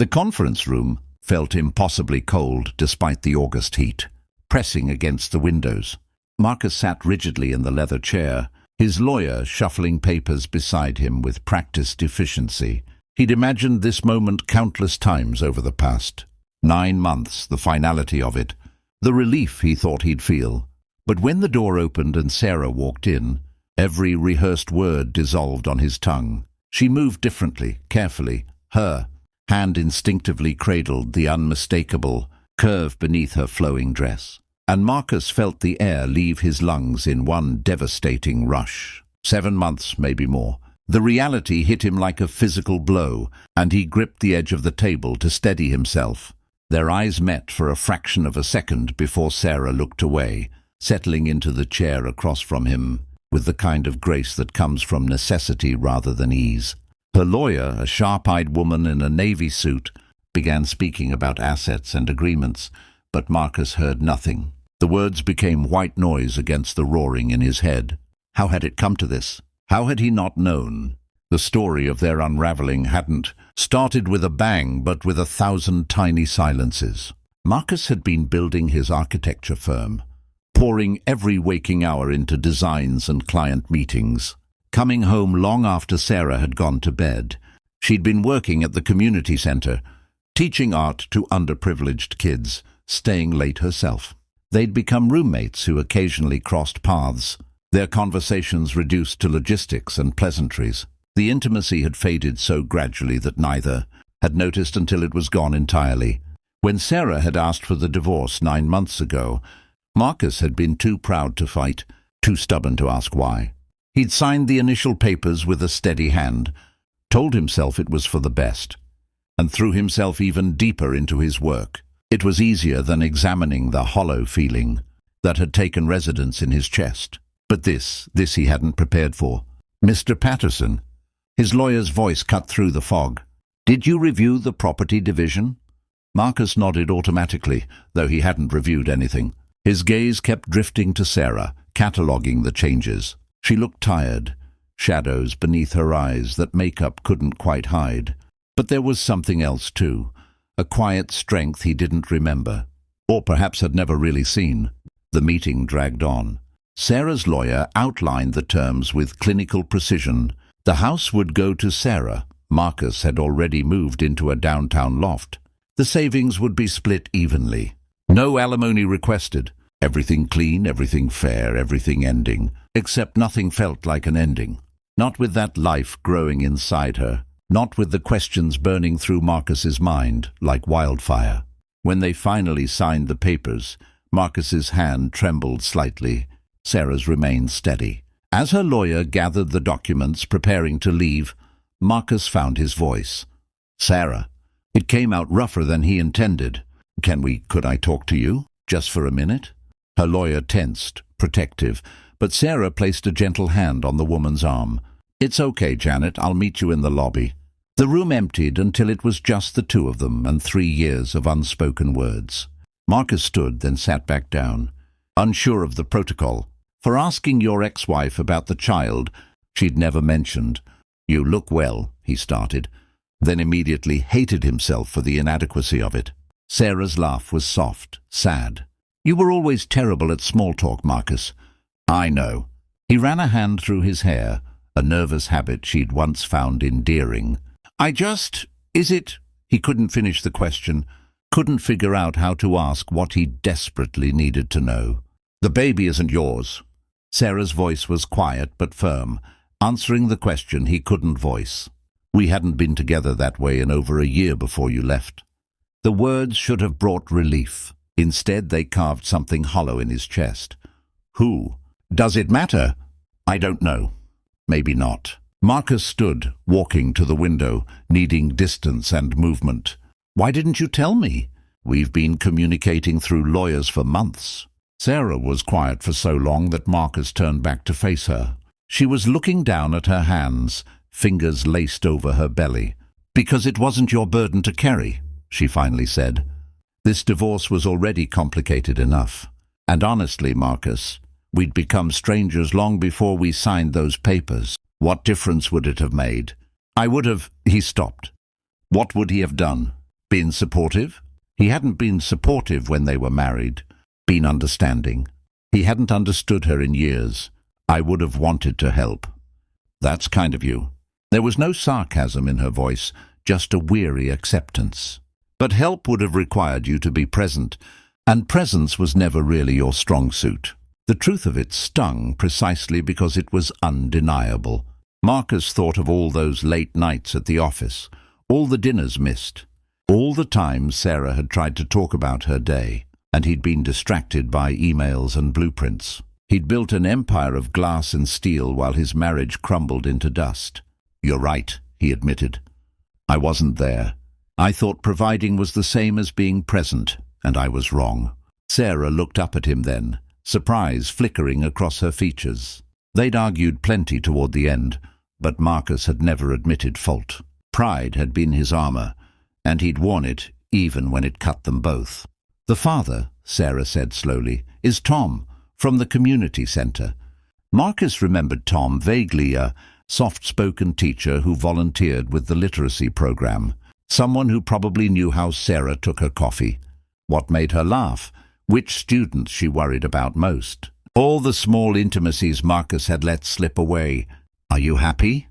The conference room felt impossibly cold despite the August heat, pressing against the windows. Marcus sat rigidly in the leather chair, his lawyer shuffling papers beside him with practiced efficiency. He'd imagined this moment countless times over the past 9 months, the finality of it, the relief he thought he'd feel. But when the door opened and Sarah walked in, every rehearsed word dissolved on his tongue. She moved differently, carefully. Her hand instinctively cradled the unmistakable curve beneath her flowing dress. And Marcus felt the air leave his lungs in one devastating rush. 7 months, maybe more. The reality hit him like a physical blow, and he gripped the edge of the table to steady himself. Their eyes met for a fraction of a second before Sarah looked away, settling into the chair across from him with the kind of grace that comes from necessity rather than ease. Her lawyer, a sharp-eyed woman in a navy suit, began speaking about assets and agreements, but Marcus heard nothing. The words became white noise against the roaring in his head. How had it come to this? How had he not known? The story of their unraveling hadn't started with a bang, but with 1,000 tiny silences. Marcus had been building his architecture firm, pouring every waking hour into designs and client meetings. Coming home long after Sarah had gone to bed, she'd been working at the community center, teaching art to underprivileged kids, staying late herself. They'd become roommates who occasionally crossed paths, their conversations reduced to logistics and pleasantries. The intimacy had faded so gradually that neither had noticed until it was gone entirely. When Sarah had asked for the divorce 9 months ago, Marcus had been too proud to fight, too stubborn to ask why. He'd signed the initial papers with a steady hand, told himself it was for the best, and threw himself even deeper into his work. It was easier than examining the hollow feeling that had taken residence in his chest. But this he hadn't prepared for. "Mr. Patterson," his lawyer's voice cut through the fog. "Did you review the property division?" Marcus nodded automatically, though he hadn't reviewed anything. His gaze kept drifting to Sarah, cataloguing the changes. She looked tired, shadows beneath her eyes that makeup couldn't quite hide. But there was something else too. A quiet strength he didn't remember, or perhaps had never really seen. The meeting dragged on. Sarah's lawyer outlined the terms with clinical precision. The house would go to Sarah. Marcus had already moved into a downtown loft. The savings would be split evenly. No alimony requested. Everything clean, everything fair, everything ending. Except nothing felt like an ending. Not with that life growing inside her. Not with the questions burning through Marcus's mind like wildfire. When they finally signed the papers, Marcus's hand trembled slightly. Sarah's remained steady. As her lawyer gathered the documents, preparing to leave, Marcus found his voice. "Sarah." It came out rougher than he intended. Could I talk to you? Just for a minute?" Her lawyer tensed, protective, but Sarah placed a gentle hand on the woman's arm. "It's okay, Janet. I'll meet you in the lobby." The room emptied until it was just the two of them and 3 years of unspoken words. Marcus stood, then sat back down, unsure of the protocol. For asking your ex-wife about the child she'd never mentioned. "You look well," he started, then immediately hated himself for the inadequacy of it. Sarah's laugh was soft, sad. "You were always terrible at small talk, Marcus." "I know." He ran a hand through his hair, a nervous habit she'd once found endearing. Is it?" He couldn't finish the question, couldn't figure out how to ask what he desperately needed to know. "The baby isn't yours." Sarah's voice was quiet but firm, answering the question he couldn't voice. "We hadn't been together that way in over a year before you left." The words should have brought relief. Instead, they carved something hollow in his chest. "Who? Does it matter?" "I don't know. Maybe not." Marcus stood, walking to the window, needing distance and movement. "Why didn't you tell me? We've been communicating through lawyers for months." Sarah was quiet for so long that Marcus turned back to face her. She was looking down at her hands, fingers laced over her belly. "Because it wasn't your burden to carry," she finally said. This divorce was already complicated enough. "And honestly, Marcus, we'd become strangers long before we signed those papers. What difference would it have made?" "I would have—" He stopped. What would he have done? Been supportive? He hadn't been supportive when they were married. Been understanding. He hadn't understood her in years. I would have wanted to help. That's kind of you. There was no sarcasm in her voice, just a weary acceptance. But help would have required you to be present, and presence was never really your strong suit. The truth of it stung precisely because it was undeniable. Marcus thought of all those late nights at the office, all the dinners missed, all the times Sarah had tried to talk about her day, and he'd been distracted by emails and blueprints. He'd built an empire of glass and steel while his marriage crumbled into dust. "You're right," he admitted. "I wasn't there. I thought providing was the same as being present, and I was wrong." Sarah looked up at him then, surprise flickering across her features. They'd argued plenty toward the end, but Marcus had never admitted fault. Pride had been his armor, and he'd worn it even when it cut them both. "The father," Sarah said slowly, "is Tom, from the community center." Marcus remembered Tom vaguely, a soft-spoken teacher who volunteered with the literacy program, someone who probably knew how Sarah took her coffee, what made her laugh, which students she worried about most. All the small intimacies Marcus had let slip away. "Are you happy?"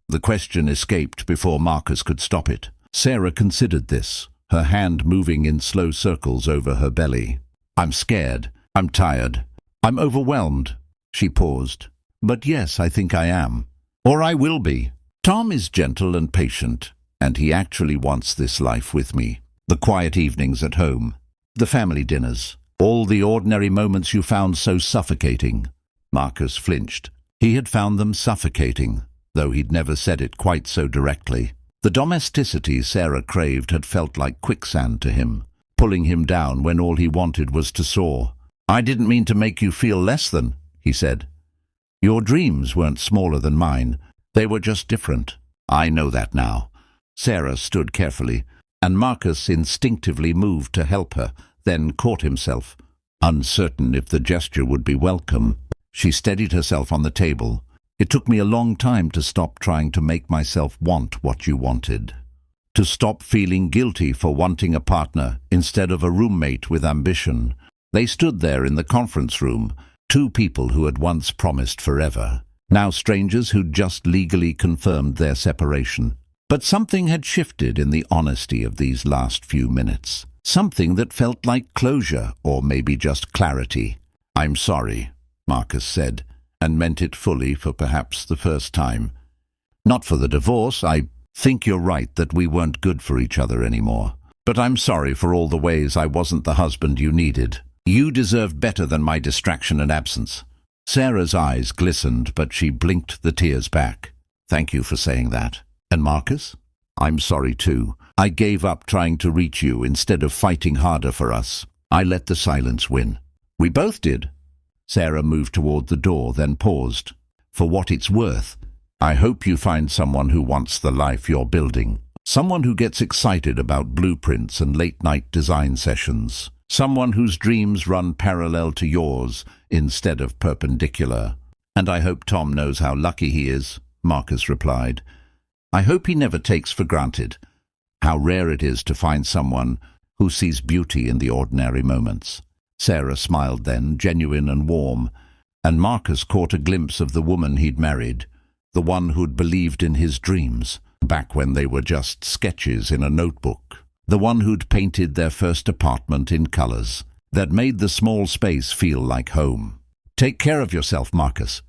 The question escaped before Marcus could stop it. Sarah considered this, her hand moving in slow circles over her belly. "I'm scared. I'm tired. I'm overwhelmed." She paused. "But yes, I think I am. Or I will be. Tom is gentle and patient, and he actually wants this life with me. The quiet evenings at home, the family dinners, all the ordinary moments you found so suffocating." Marcus flinched. He had found them suffocating, though he'd never said it quite so directly. The domesticity Sarah craved had felt like quicksand to him, pulling him down when all he wanted was to soar. "I didn't mean to make you feel less than," he said. "Your dreams weren't smaller than mine. They were just different. I know that now." Sarah stood carefully, and Marcus instinctively moved to help her, then caught himself, uncertain if the gesture would be welcome. She steadied herself on the table. "It took me a long time to stop trying to make myself want what you wanted. To stop feeling guilty for wanting a partner instead of a roommate with ambition." They stood there in the conference room, two people who had once promised forever, now strangers who'd just legally confirmed their separation. But something had shifted in the honesty of these last few minutes. Something that felt like closure, or maybe just clarity. "I'm sorry," Marcus said, and meant it fully for perhaps the first time. "Not for the divorce. I think you're right that we weren't good for each other anymore. But I'm sorry for all the ways I wasn't the husband you needed. You deserved better than my distraction and absence." Sarah's eyes glistened, but she blinked the tears back. "Thank you for saying that. And Marcus? I'm sorry too. I gave up trying to reach you instead of fighting harder for us. I let the silence win." "We both did." Sarah moved toward the door, then paused. "For what it's worth, I hope you find someone who wants the life you're building. Someone who gets excited about blueprints and late-night design sessions. Someone whose dreams run parallel to yours instead of perpendicular." "And I hope Tom knows how lucky he is," Marcus replied. "I hope he never takes for granted how rare it is to find someone who sees beauty in the ordinary moments." Sarah smiled then, genuine and warm, and Marcus caught a glimpse of the woman he'd married, the one who'd believed in his dreams, back when they were just sketches in a notebook, the one who'd painted their first apartment in colors that made the small space feel like home. "Take care of yourself, Marcus."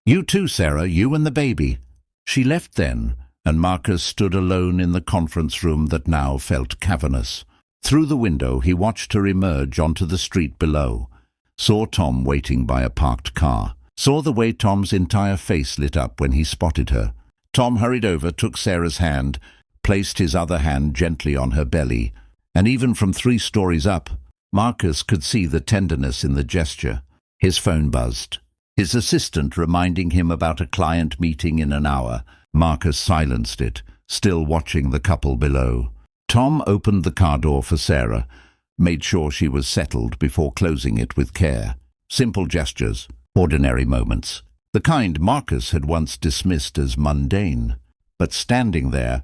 "You too, Sarah, you and the baby." She left then, and Marcus stood alone in the conference room that now felt cavernous. Through the window he watched her emerge onto the street below, saw Tom waiting by a parked car, saw the way Tom's entire face lit up when he spotted her. Tom hurried over, took Sarah's hand, placed his other hand gently on her belly, and even from 3 stories up, Marcus could see the tenderness in the gesture. His phone buzzed. His assistant reminding him about a client meeting in an hour. Marcus silenced it, still watching the couple below. Tom opened the car door for Sarah, made sure she was settled before closing it with care. Simple gestures, ordinary moments, the kind Marcus had once dismissed as mundane. But standing there,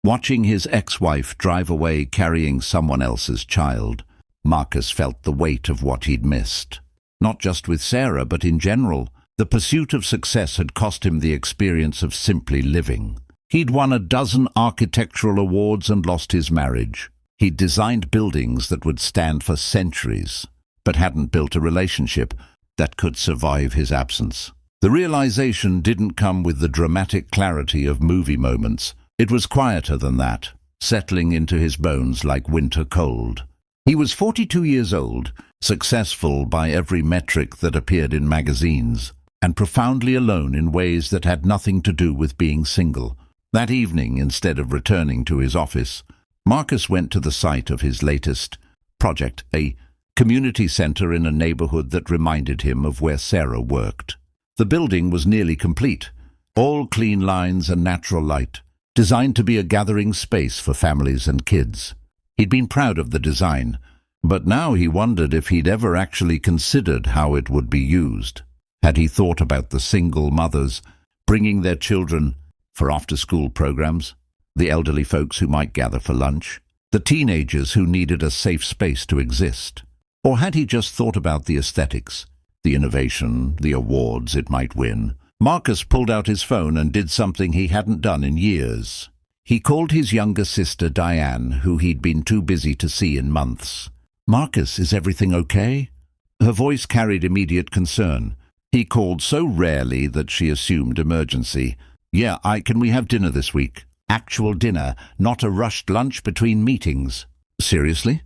Watching his ex-wife drive away carrying someone else's child, Marcus felt the weight of what he'd missed. Not just with Sarah, but in general. The pursuit of success had cost him the experience of simply living. He'd won a dozen architectural awards and lost his marriage. He'd designed buildings that would stand for centuries, but hadn't built a relationship that could survive his absence. The realization didn't come with the dramatic clarity of movie moments. It was quieter than that, settling into his bones like winter cold. He was 42 years old, successful by every metric that appeared in magazines, and profoundly alone in ways that had nothing to do with being single. That evening, instead of returning to his office, Marcus went to the site of his latest project, a community center in a neighborhood that reminded him of where Sarah worked. The building was nearly complete, all clean lines and natural light, designed to be a gathering space for families and kids. He'd been proud of the design, but now he wondered if he'd ever actually considered how it would be used. Had he thought about the single mothers bringing their children for after-school programs, the elderly folks who might gather for lunch, the teenagers who needed a safe space to exist? Or had he just thought about the aesthetics, the innovation, the awards it might win? Marcus pulled out his phone and did something he hadn't done in years. He called his younger sister Diane, who he'd been too busy to see in months. "Marcus, is everything okay?" Her voice carried immediate concern. He called so rarely that she assumed emergency. "Yeah, can we have dinner this week?" "Actual dinner, not a rushed lunch between meetings." "Seriously?"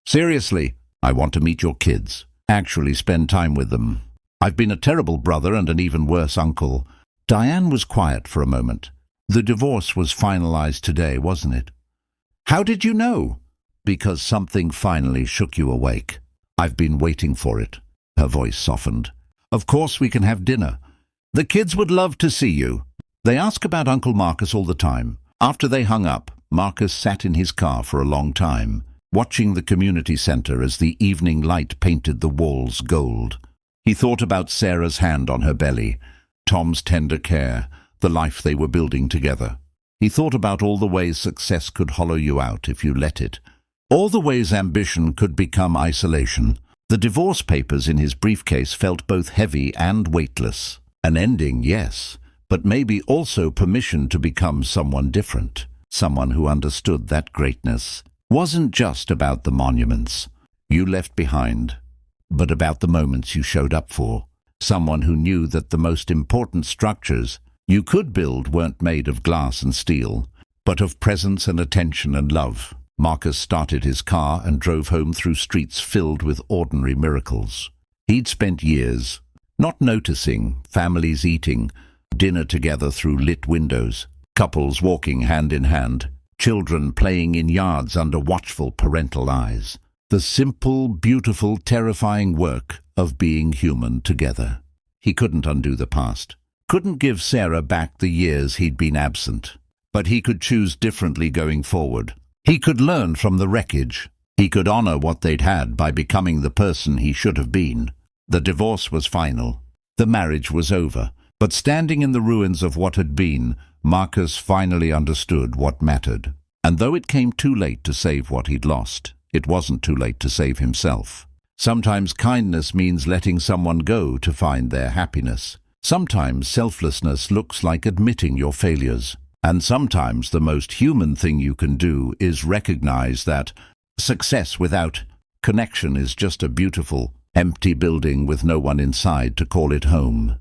"Seriously. I want to meet your kids. Actually spend time with them. I've been a terrible brother and an even worse uncle." Diane was quiet for a moment. "The divorce was finalized today, wasn't it?" "How did you know?" "Because something finally shook you awake. I've been waiting for it." Her voice softened. "Of course we can have dinner. The kids would love to see you. They ask about Uncle Marcus all the time." After they hung up, Marcus sat in his car for a long time, watching the community center as the evening light painted the walls gold. He thought about Sarah's hand on her belly, Tom's tender care, the life they were building together. He thought about all the ways success could hollow you out if you let it. All the ways ambition could become isolation. The divorce papers in his briefcase felt both heavy and weightless. An ending, yes, but maybe also permission to become someone different, someone who understood that greatness wasn't just about the monuments you left behind, but about the moments you showed up for. Someone who knew that the most important structures you could build weren't made of glass and steel, but of presence and attention and love. Marcus started his car and drove home through streets filled with ordinary miracles. He'd spent years not noticing families eating dinner together through lit windows, couples walking hand in hand, children playing in yards under watchful parental eyes. The simple, beautiful, terrifying work of being human together. He couldn't undo the past, couldn't give Sarah back the years he'd been absent, but he could choose differently going forward. He could learn from the wreckage. He could honor what they'd had by becoming the person he should have been. The divorce was final. The marriage was over. But standing in the ruins of what had been, Marcus finally understood what mattered. And though it came too late to save what he'd lost, it wasn't too late to save himself. Sometimes kindness means letting someone go to find their happiness. Sometimes selflessness looks like admitting your failures. And sometimes the most human thing you can do is recognize that success without connection is just a beautiful, empty building with no one inside to call it home.